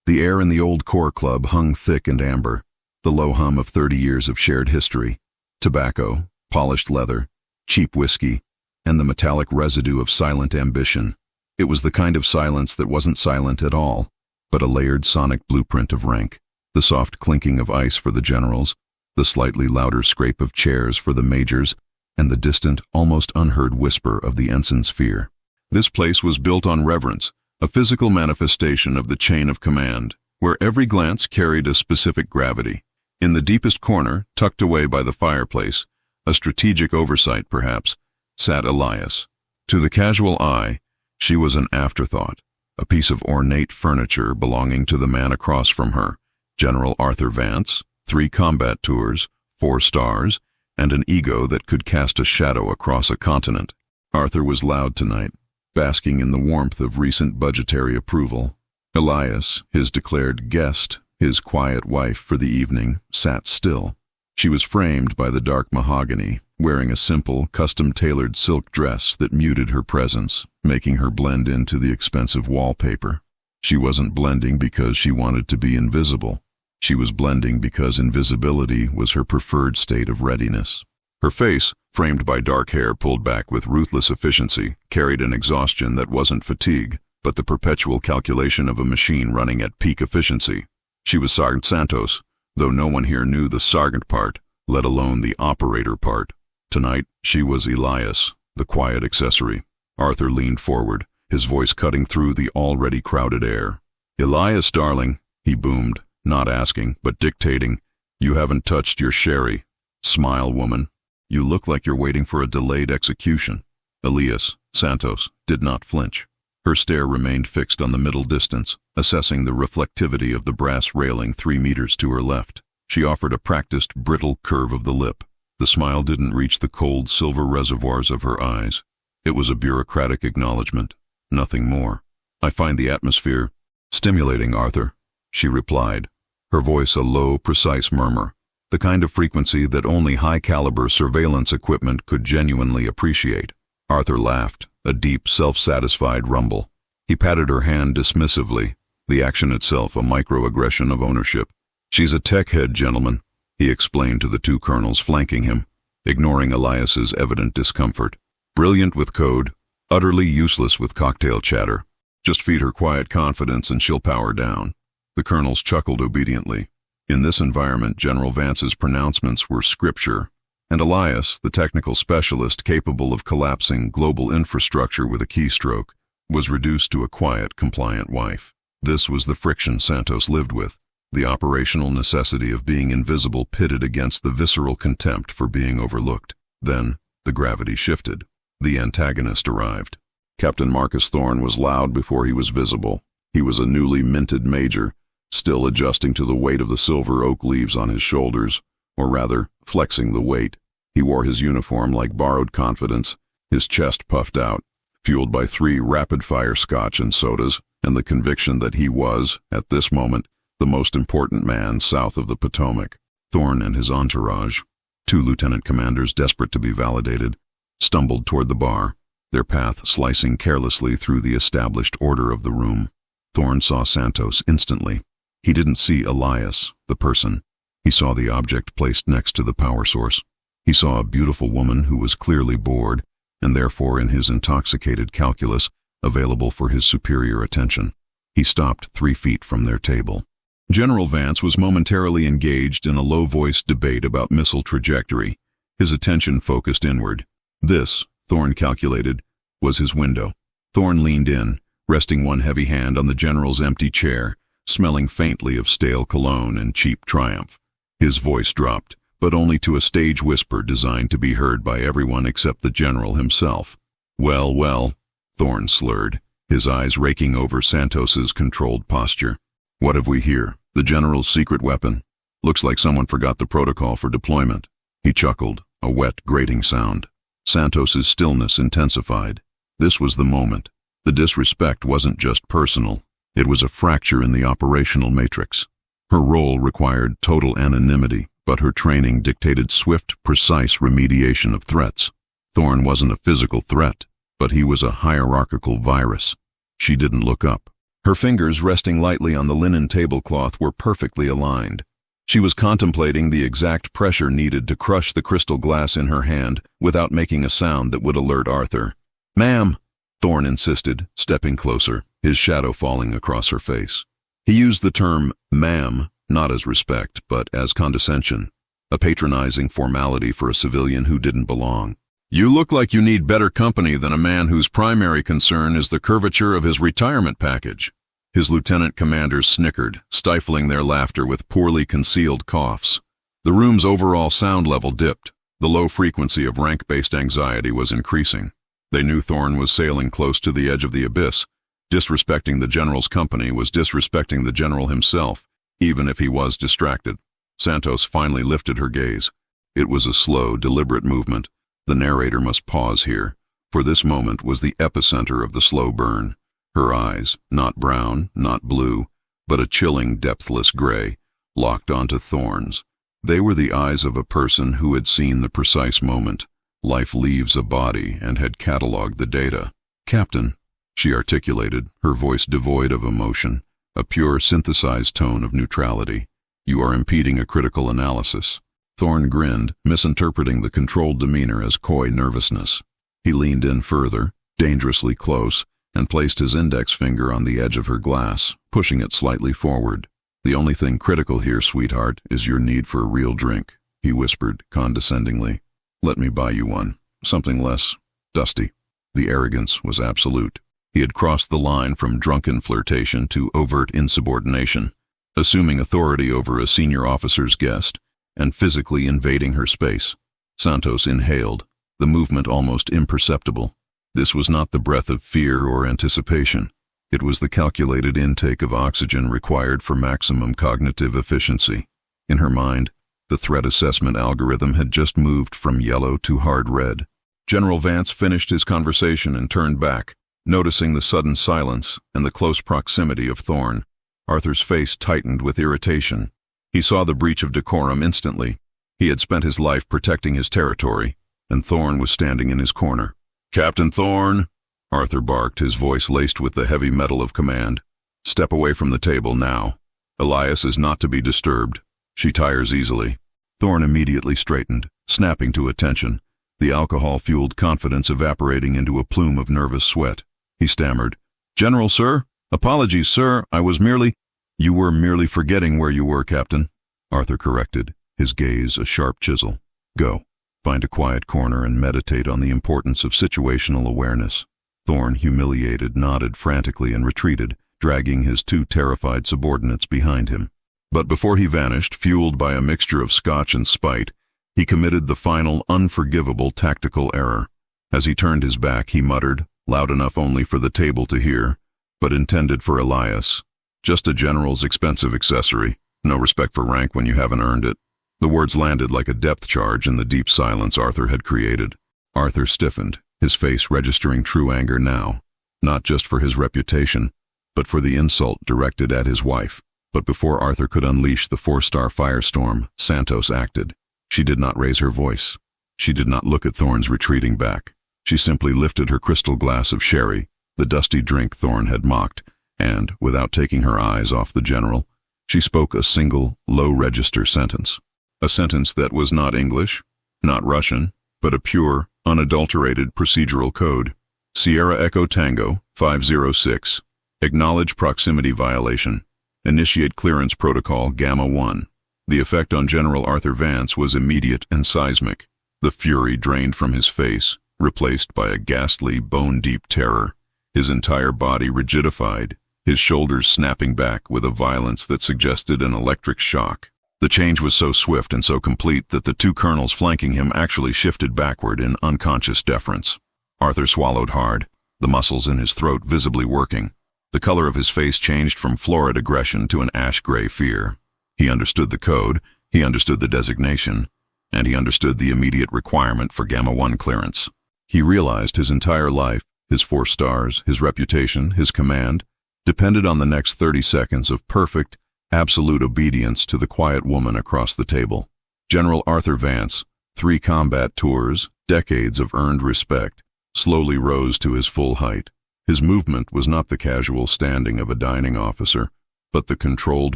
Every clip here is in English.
The air in the old Corps Club hung thick and amber, the low hum of 30 years of shared history, tobacco, polished leather, cheap whiskey, and the metallic residue of silent ambition. It was the kind of silence that wasn't silent at all, but a layered sonic blueprint of rank, the soft clinking of ice for the generals, the slightly louder scrape of chairs for the majors, and the distant, almost unheard whisper of the ensign's fear. This place was built on reverence, a physical manifestation of the chain of command, where every glance carried a specific gravity. In the deepest corner, tucked away by the fireplace, a strategic oversight perhaps, sat Elias. To the casual eye, she was an afterthought, a piece of ornate furniture belonging to the man across from her, General Arthur Vance, 3 combat tours, 4 stars, and an ego that could cast a shadow across a continent. Arthur was loud tonight, basking in the warmth of recent budgetary approval. Elias, his declared guest, his quiet wife for the evening, sat still. She was framed by the dark mahogany, wearing a simple, custom-tailored silk dress that muted her presence, making her blend into the expensive wallpaper. She wasn't blending because she wanted to be invisible. She was blending because invisibility was her preferred state of readiness. Her face, framed by dark hair pulled back with ruthless efficiency, carried an exhaustion that wasn't fatigue, but the perpetual calculation of a machine running at peak efficiency. She was Sergeant Santos, though no one here knew the sergeant part, let alone the operator part. Tonight, she was Elias, the quiet accessory. Arthur leaned forward, his voice cutting through the already crowded air. "Elias, darling," he boomed, not asking, but dictating. "You haven't touched your sherry. Smile, woman. You look like you're waiting for a delayed execution." Elias, Santos, did not flinch. Her stare remained fixed on the middle distance, assessing the reflectivity of the brass railing 3 meters to her left. She offered a practiced, brittle curve of the lip. The smile didn't reach the cold silver reservoirs of her eyes. It was a bureaucratic acknowledgement, nothing more. "I find the atmosphere stimulating, Arthur," she replied, her voice a low, precise murmur, the kind of frequency that only high-caliber surveillance equipment could genuinely appreciate. Arthur laughed, a deep, self-satisfied rumble. He patted her hand dismissively, the action itself a microaggression of ownership. "She's a tech head, gentlemen," he explained to the 2 colonels flanking him, ignoring Elias's evident discomfort. "Brilliant with code, utterly useless with cocktail chatter. Just feed her quiet confidence and she'll power down." The colonels chuckled obediently. In this environment, General Vance's pronouncements were scripture, and Elias, the technical specialist capable of collapsing global infrastructure with a keystroke, was reduced to a quiet, compliant wife. This was the friction Santos lived with, the operational necessity of being invisible pitted against the visceral contempt for being overlooked. Then, the gravity shifted. The antagonist arrived. Captain Marcus Thorne was loud before he was visible. He was a newly minted major, still adjusting to the weight of the silver oak leaves on his shoulders, or rather, flexing the weight. He wore his uniform like borrowed confidence, his chest puffed out, fueled by 3 rapid-fire scotch and sodas, and the conviction that he was, at this moment, the most important man south of the Potomac. Thorne and his entourage, 2 lieutenant commanders desperate to be validated, stumbled toward the bar, their path slicing carelessly through the established order of the room. Thorne saw Santos instantly. He didn't see Elias, the person. He saw the object placed next to the power source. He saw a beautiful woman who was clearly bored, and therefore in his intoxicated calculus, available for his superior attention. He stopped 3 feet from their table. General Vance was momentarily engaged in a low-voiced debate about missile trajectory, his attention focused inward. This, Thorne calculated, was his window. Thorne leaned in, resting one heavy hand on the general's empty chair, smelling faintly of stale cologne and cheap Triumph. His voice dropped, but only to a stage whisper designed to be heard by everyone except the general himself. "Well, well," Thorne slurred, his eyes raking over Santos's controlled posture. "What have we here? The general's secret weapon? Looks like someone forgot the protocol for deployment." He chuckled, a wet, grating sound. Santos's stillness intensified. This was the moment. The disrespect wasn't just personal. It was a fracture in the operational matrix. Her role required total anonymity, but her training dictated swift, precise remediation of threats. Thorne wasn't a physical threat, but he was a hierarchical virus. She didn't look up. Her fingers resting lightly on the linen tablecloth were perfectly aligned. She was contemplating the exact pressure needed to crush the crystal glass in her hand without making a sound that would alert Arthur. "Ma'am," Thorne insisted, stepping closer, his shadow falling across her face. He used the term ma'am not as respect, but as condescension, a patronizing formality for a civilian who didn't belong. "You look like you need better company than a man whose primary concern is the curvature of his retirement package." His lieutenant commanders snickered, stifling their laughter with poorly concealed coughs. The room's overall sound level dipped. The low frequency of rank-based anxiety was increasing. They knew Thorne was sailing close to the edge of the abyss. Disrespecting the general's company was disrespecting the general himself, even if he was distracted. Santos finally lifted her gaze. It was a slow, deliberate movement. The narrator must pause here, for this moment was the epicenter of the slow burn. Her eyes, not brown, not blue, but a chilling, depthless gray, locked onto Thorne's. They were the eyes of a person who had seen the precise moment. Life leaves a body and had catalogued the data. "Captain," she articulated, her voice devoid of emotion, a pure synthesized tone of neutrality. "You are impeding a critical analysis." Thorne grinned, misinterpreting the controlled demeanor as coy nervousness. He leaned in further, dangerously close, and placed his index finger on the edge of her glass, pushing it slightly forward. "The only thing critical here, sweetheart, is your need for a real drink," he whispered condescendingly. "Let me buy you one, something less dusty." The arrogance was absolute. He had crossed the line from drunken flirtation to overt insubordination, assuming authority over a senior officer's guest, and physically invading her space. Santos inhaled, the movement almost imperceptible. This was not the breath of fear or anticipation. It was the calculated intake of oxygen required for maximum cognitive efficiency. In her mind, the threat assessment algorithm had just moved from yellow to hard red. General Vance finished his conversation and turned back, noticing the sudden silence and the close proximity of Thorne. Arthur's face tightened with irritation. He saw the breach of decorum instantly. He had spent his life protecting his territory, and Thorne was standing in his corner. "Captain Thorne," Arthur barked, his voice laced with the heavy metal of command. "Step away from the table now. Elias is not to be disturbed. She tires easily." Thorne immediately straightened, snapping to attention, the alcohol-fueled confidence evaporating into a plume of nervous sweat. He stammered, "General, sir? Apologies, sir. I was merely—" "You were merely forgetting where you were, Captain," Arthur corrected, his gaze a sharp chisel. "Go. Find a quiet corner and meditate on the importance of situational awareness." Thorne, humiliated, nodded frantically and retreated, dragging his two terrified subordinates behind him. But before he vanished, fueled by a mixture of scotch and spite, he committed the final, unforgivable tactical error. As he turned his back, he muttered, loud enough only for the table to hear, but intended for Elias, "Just a general's expensive accessory. No respect for rank when you haven't earned it." The words landed like a depth charge in the deep silence Arthur had created. Arthur stiffened, his face registering true anger now, not just for his reputation, but for the insult directed at his wife. But before Arthur could unleash the four-star firestorm, Santos acted. She did not raise her voice. She did not look at Thorne's retreating back. She simply lifted her crystal glass of sherry, the dusty drink Thorne had mocked, and, without taking her eyes off the general, she spoke a single, low-register sentence. A sentence that was not English, not Russian, but a pure, unadulterated procedural code. "Sierra Echo Tango, 506. Acknowledge proximity violation. Initiate clearance protocol Gamma 1. The effect on General Arthur Vance was immediate and seismic. The fury drained from his face, replaced by a ghastly, bone-deep terror. His entire body rigidified, his shoulders snapping back with a violence that suggested an electric shock. The change was so swift and so complete that the two colonels flanking him actually shifted backward in unconscious deference. Arthur swallowed hard, the muscles in his throat visibly working. The color of his face changed from florid aggression to an ash-gray fear. He understood the code, he understood the designation, and he understood the immediate requirement for Gamma 1 clearance. He realized his entire life, his 4 stars, his reputation, his command, depended on the next 30 seconds of perfect, absolute obedience to the quiet woman across the table. General Arthur Vance, 3 combat tours, decades of earned respect, slowly rose to his full height. His movement was not the casual standing of a dining officer, but the controlled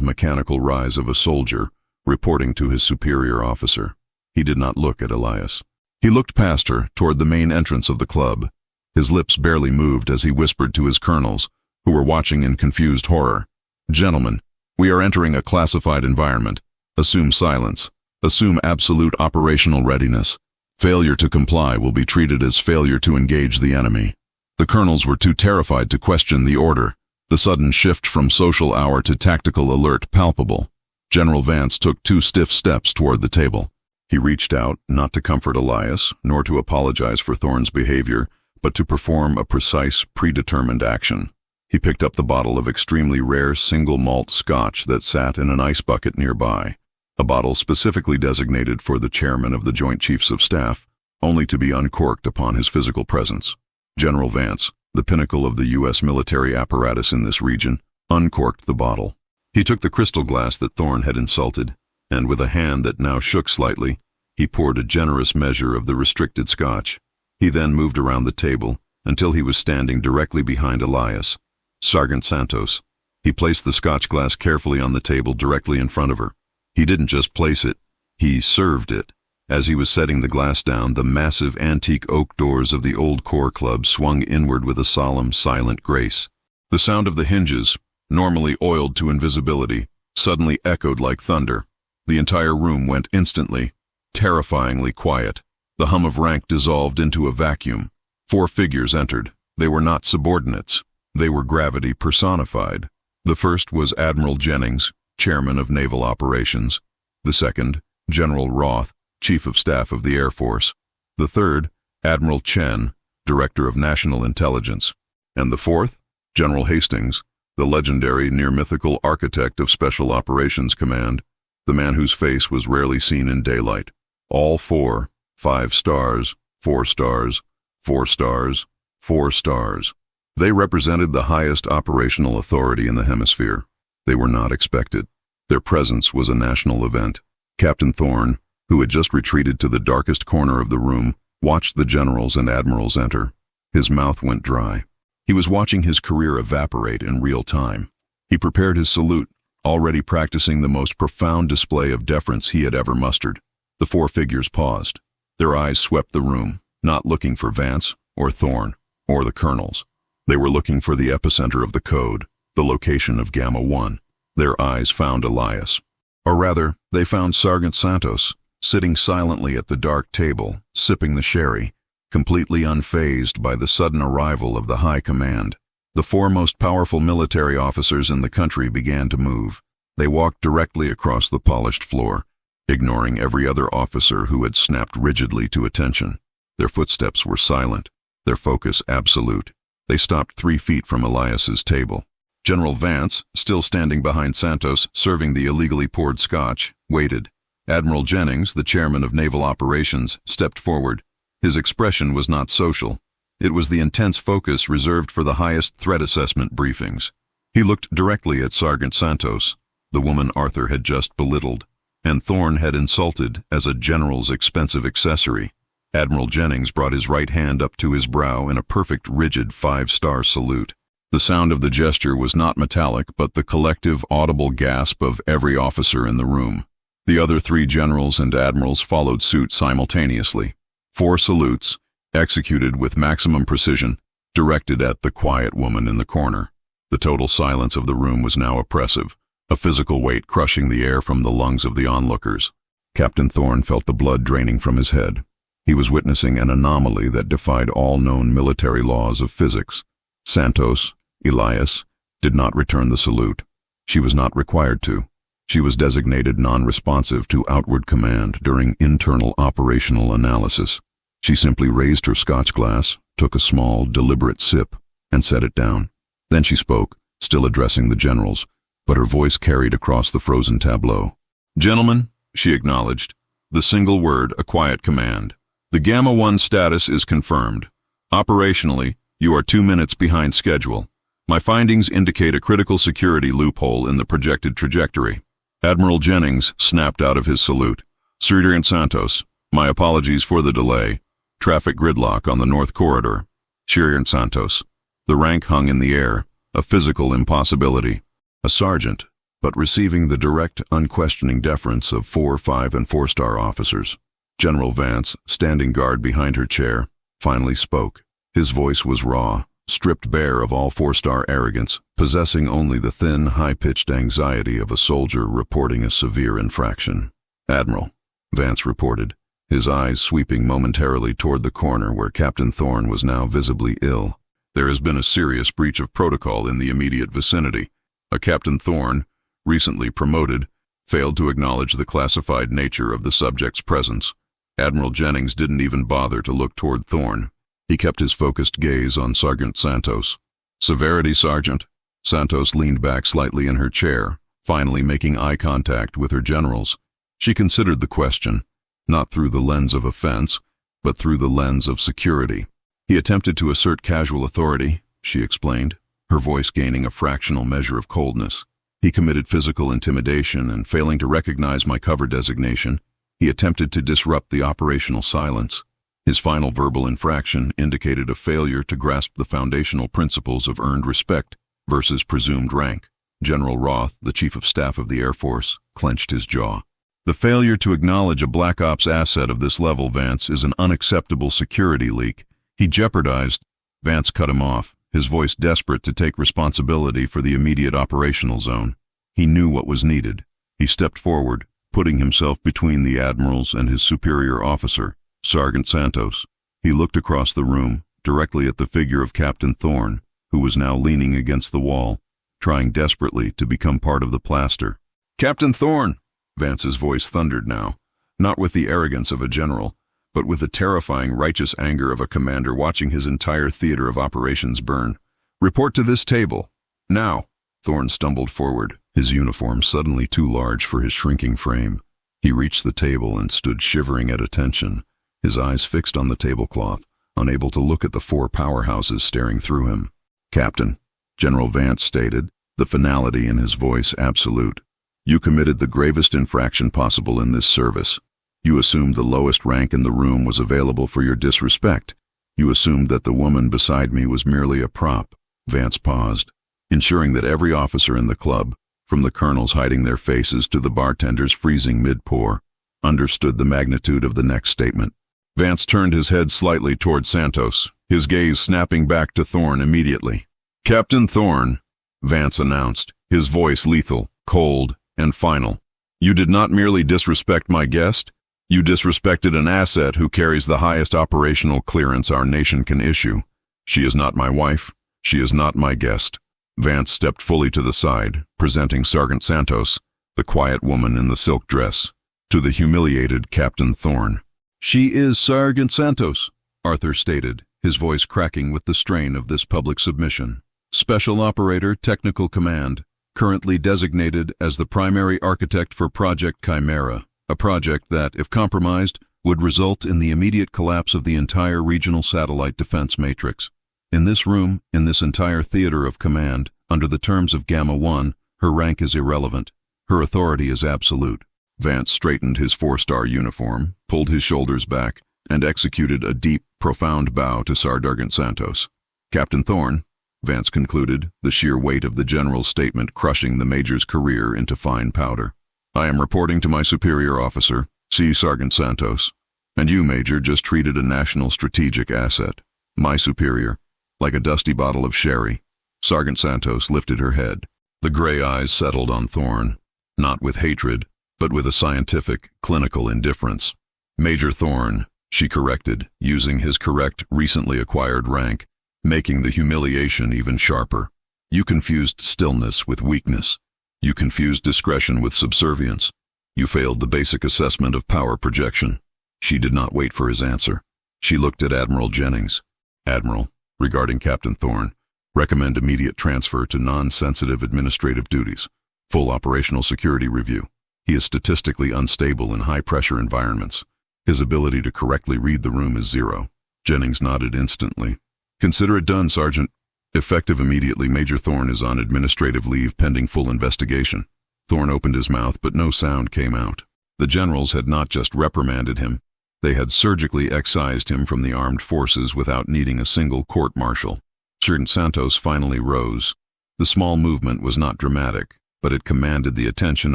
mechanical rise of a soldier, reporting to his superior officer. He did not look at Elias. He looked past her, toward the main entrance of the club. His lips barely moved as he whispered to his colonels, who were watching in confused horror. "Gentlemen, we are entering a classified environment. Assume silence. Assume absolute operational readiness. Failure to comply will be treated as failure to engage the enemy." The colonels were too terrified to question the order, the sudden shift from social hour to tactical alert palpable. General Vance took 2 stiff steps toward the table. He reached out, not to comfort Elias, nor to apologize for Thorne's behavior, but to perform a precise, predetermined action. He picked up the bottle of extremely rare single malt scotch that sat in an ice bucket nearby, a bottle specifically designated for the chairman of the Joint Chiefs of Staff, only to be uncorked upon his physical presence. General Vance, the pinnacle of the U.S. military apparatus in this region, uncorked the bottle. He took the crystal glass that Thorne had insulted, and with a hand that now shook slightly, he poured a generous measure of the restricted scotch. He then moved around the table until he was standing directly behind Elias, Sergeant Santos. He placed the scotch glass carefully on the table directly in front of her. He didn't just place it, he served it. As he was setting the glass down, the massive antique oak doors of the old Corps Club swung inward with a solemn, silent grace. The sound of the hinges, normally oiled to invisibility, suddenly echoed like thunder. The entire room went instantly, terrifyingly quiet. The hum of rank dissolved into a vacuum. 4 figures entered. They were not subordinates. They were gravity personified. The first was Admiral Jennings, Chairman of Naval Operations. The second, General Roth, Chief of Staff of the Air Force. The third, Admiral Chen, Director of National Intelligence. And the fourth, General Hastings, the legendary near-mythical architect of Special Operations Command, the man whose face was rarely seen in daylight. All 4, 5 stars, 4 stars, 4 stars, 4 stars. They represented the highest operational authority in the hemisphere. They were not expected. Their presence was a national event. Captain Thorne, who had just retreated to the darkest corner of the room, watched the generals and admirals enter. His mouth went dry. He was watching his career evaporate in real time. He prepared his salute, already practicing the most profound display of deference he had ever mustered. The 4 figures paused. Their eyes swept the room, not looking for Vance, or Thorne, or the colonels. They were looking for the epicenter of the code, the location of Gamma 1. Their eyes found Elias. Or rather, they found Sergeant Santos, sitting silently at the dark table, sipping the sherry, completely unfazed by the sudden arrival of the high command. The 4 most powerful military officers in the country began to move. They walked directly across the polished floor, ignoring every other officer who had snapped rigidly to attention. Their footsteps were silent, their focus absolute. They stopped 3 feet from Elias's table. General Vance, still standing behind Santos, serving the illegally poured scotch, waited. Admiral Jennings, the chairman of Naval Operations, stepped forward. His expression was not social. It was the intense focus reserved for the highest threat assessment briefings. He looked directly at Sergeant Santos, the woman Arthur had just belittled, and Thorne had insulted as a general's expensive accessory. Admiral Jennings brought his right hand up to his brow in a perfect, rigid 5-star salute. The sound of the gesture was not metallic, but the collective, audible gasp of every officer in the room. The other 3 generals and admirals followed suit simultaneously. 4 salutes, executed with maximum precision, directed at the quiet woman in the corner. The total silence of the room was now oppressive, a physical weight crushing the air from the lungs of the onlookers. Captain Thorne felt the blood draining from his head. He was witnessing an anomaly that defied all known military laws of physics. Santos, Elias, did not return the salute. She was not required to. She was designated non-responsive to outward command during internal operational analysis. She simply raised her scotch glass, took a small, deliberate sip, and set it down. Then she spoke, still addressing the generals, but her voice carried across the frozen tableau. "Gentlemen," she acknowledged, the single word, a quiet command. "The Gamma 1 status is confirmed. Operationally, you are 2 minutes behind schedule. My findings indicate a critical security loophole in the projected trajectory." Admiral Jennings snapped out of his salute. "Sergeant Santos, my apologies for the delay. Traffic gridlock on the North Corridor." Sergeant Santos. The rank hung in the air, a physical impossibility. A sergeant, but receiving the direct, unquestioning deference of 4, 5, and 4-star officers. General Vance, standing guard behind her chair, finally spoke. His voice was raw, stripped bare of all 4-star arrogance, possessing only the thin, high-pitched anxiety of a soldier reporting a severe infraction. "Admiral," Vance reported, his eyes sweeping momentarily toward the corner where Captain Thorne was now visibly ill. "There has been a serious breach of protocol in the immediate vicinity. A Captain Thorne, recently promoted, failed to acknowledge the classified nature of the subject's presence." Admiral Jennings didn't even bother to look toward Thorne. He kept his focused gaze on Sergeant Santos. "Severity, Sergeant." Santos leaned back slightly in her chair, finally making eye contact with her generals. She considered the question, not through the lens of offense, but through the lens of security. "He attempted to assert casual authority," she explained, her voice gaining a fractional measure of coldness. "He committed physical intimidation, and failing to recognize my cover designation, he attempted to disrupt the operational silence. His final verbal infraction indicated a failure to grasp the foundational principles of earned respect versus presumed rank." General Roth, the Chief of Staff of the Air Force, clenched his jaw. "The failure to acknowledge a Black Ops asset of this level, Vance, is an unacceptable security leak. He jeopardized—" Vance cut him off, his voice desperate to take responsibility for the immediate operational zone. He knew what was needed. He stepped forward, putting himself between the Admirals and his superior officer, Sergeant Santos. He looked across the room, directly at the figure of Captain Thorne, who was now leaning against the wall, trying desperately to become part of the plaster. "Captain Thorne!" Vance's voice thundered now, not with the arrogance of a general, but with the terrifying righteous anger of a commander watching his entire theater of operations burn. "Report to this table. Now!" Thorne stumbled forward, his uniform suddenly too large for his shrinking frame. He reached the table and stood shivering at attention, his eyes fixed on the tablecloth, unable to look at the 4 powerhouses staring through him. "Captain," General Vance stated, the finality in his voice absolute, "you committed the gravest infraction possible in this service. You assumed the lowest rank in the room was available for your disrespect. You assumed that the woman beside me was merely a prop." Vance paused, ensuring that every officer in the club, from the colonels hiding their faces to the bartenders freezing mid-pour, understood the magnitude of the next statement. Vance turned his head slightly toward Santos, his gaze snapping back to Thorne immediately. "Captain Thorne," Vance announced, his voice lethal, cold, and final. "You did not merely disrespect my guest, you disrespected an asset who carries the highest operational clearance our nation can issue. She is not my wife, she is not my guest." Vance stepped fully to the side, presenting Sergeant Santos, the quiet woman in the silk dress, to the humiliated Captain Thorne. "She is Sergeant Santos," Arthur stated, his voice cracking with the strain of this public submission. "Special Operator Technical Command, currently designated as the primary architect for Project Chimera, a project that, if compromised, would result in the immediate collapse of the entire regional satellite defense matrix. In this room, in this entire theater of command, under the terms of Gamma 1, her rank is irrelevant. Her authority is absolute." Vance straightened his 4-star uniform, pulled his shoulders back, and executed a deep, profound bow to Sergeant Santos. "Captain Thorne," Vance concluded, the sheer weight of the general's statement crushing the major's career into fine powder. "I am reporting to my superior officer, C. Sergeant Santos. And you, Major, just treated a national strategic asset. My superior, like a dusty bottle of sherry." Sergeant Santos lifted her head. The gray eyes settled on Thorne, not with hatred, but with a scientific, clinical indifference. "Major Thorne," she corrected, using his correct, recently acquired rank, making the humiliation even sharper. "You confused stillness with weakness. You confused discretion with subservience. You failed the basic assessment of power projection." She did not wait for his answer. She looked at Admiral Jennings. "Admiral, regarding Captain Thorne, recommend immediate transfer to non-sensitive administrative duties. Full operational security review. He is statistically unstable in high-pressure environments. His ability to correctly read the room is 0. Jennings nodded instantly. "Consider it done, Sergeant. Effective immediately, Major Thorne is on administrative leave pending full investigation." Thorne opened his mouth, but no sound came out. The generals had not just reprimanded him, they had surgically excised him from the armed forces without needing a single court-martial. Sir Santos finally rose. The small movement was not dramatic, but it commanded the attention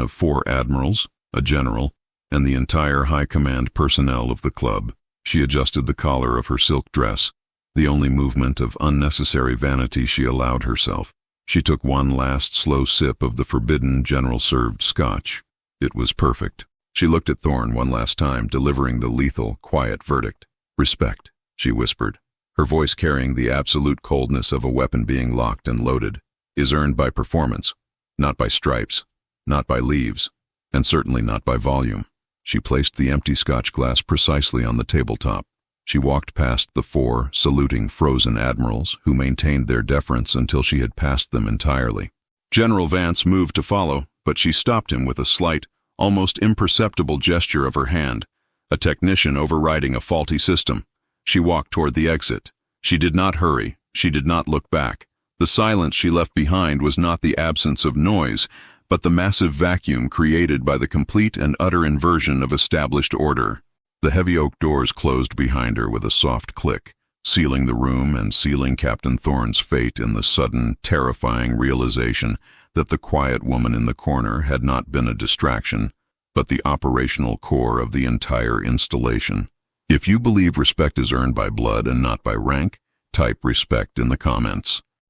of 4 admirals, a general, and the entire high command personnel of the club. She adjusted the collar of her silk dress, the only movement of unnecessary vanity she allowed herself. She took one last slow sip of the forbidden general-served scotch. It was perfect. She looked at Thorne one last time, delivering the lethal, quiet verdict. "Respect," she whispered, her voice carrying the absolute coldness of a weapon being locked and loaded, "is earned by performance, not by stripes, not by leaves, and certainly not by volume." She placed the empty scotch glass precisely on the tabletop. She walked past the 4 saluting frozen admirals, who maintained their deference until she had passed them entirely. General Vance moved to follow, but she stopped him with a slight, almost imperceptible gesture of her hand, a technician overriding a faulty system. She walked toward the exit. She did not hurry. She did not look back. The silence she left behind was not the absence of noise, but the massive vacuum created by the complete and utter inversion of established order. The heavy oak doors closed behind her with a soft click, sealing the room and sealing Captain Thorne's fate in the sudden, terrifying realization that the quiet woman in the corner had not been a distraction, but the operational core of the entire installation. If you believe respect is earned by blood and not by rank, type respect in the comments.